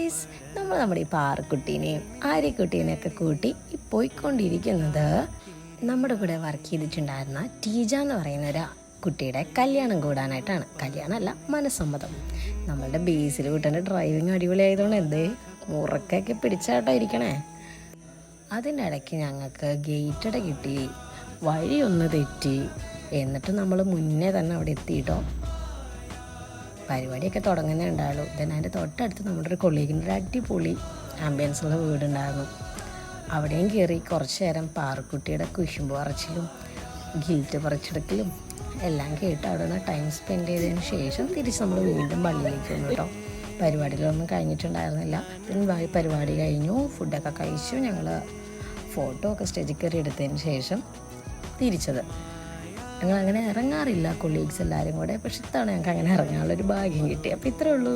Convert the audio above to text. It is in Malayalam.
ഗൈസ്, നമ്മുടെ ഈ പാറക്കുട്ടീനെയും ആര്യക്കുട്ടീനെയൊക്കെ കൂട്ടി പോയിക്കൊണ്ടിരിക്കുന്നത് നമ്മുടെ കൂടെ വർക്ക് ചെയ്തിട്ടുണ്ടായിരുന്ന ടീജ എന്ന് പറയുന്ന ഒരു കുട്ടിയുടെ കല്യാണം കൂടാനായിട്ടാണ്. കല്യാണമല്ല, മനസ്സമ്മതം. നമ്മളുടെ ബേസിൽ കൂട്ടേണ്ട ഡ്രൈവിങ് അടിപൊളിയായതുകൊണ്ട് എന്തേ മുറക്കൊക്കെ പിടിച്ചാട്ടോ ഇരിക്കണേ. അതിൻ്റെ ഇടയ്ക്ക് ഞങ്ങൾക്ക് ഗേറ്റഡ് കിട്ടി, വഴിയൊന്ന് തെറ്റി. എന്നിട്ട് നമ്മൾ മുന്നേ തന്നെ അവിടെ എത്തിയിട്ടോ. പരിപാടിയൊക്കെ തുടങ്ങുന്നേ ഉണ്ടാവുള്ളൂ. ദെൻ അതിൻ്റെ തൊട്ടടുത്ത് നമ്മുടെ ഒരു കൊളീഗിൻ്റെ ഒരു അടിപൊളി ആംബിയൻസുള്ള വീടുണ്ടായിരുന്നു. അവിടെയും കയറി കുറച്ച് നേരം പാറക്കുട്ടിയുടെ കുശുമ്പ് പറച്ചിലും ഗിൽറ്റ് പറിച്ചെടുക്കലും എല്ലാം കേട്ട് അവിടെ നിന്ന് ടൈം സ്പെൻഡ് ചെയ്തതിന് ശേഷം തിരിച്ച് നമ്മൾ വീണ്ടും പള്ളിയിലേക്ക് വന്നു കേട്ടോ. പരിപാടികളൊന്നും കഴിഞ്ഞിട്ടുണ്ടായിരുന്നില്ല. പിന്നെ പരിപാടി കഴിഞ്ഞു, ഫുഡൊക്കെ കഴിച്ചു. ഞങ്ങൾ ഫോട്ടോ ഒക്കെ സ്റ്റേജിൽ കയറി എടുത്തതിന് ശേഷം തിരിച്ചത്. ഞങ്ങൾ അങ്ങനെ ഇറങ്ങാറില്ല കൊളീഗ്സ് എല്ലാവരും കൂടെ, പക്ഷെ ഇത്തവണ ഞങ്ങൾക്ക് അങ്ങനെ ഇറങ്ങാനുള്ളൊരു ഭാഗ്യം കിട്ടി. അപ്പോൾ ഇത്രേ ഉള്ളൂ.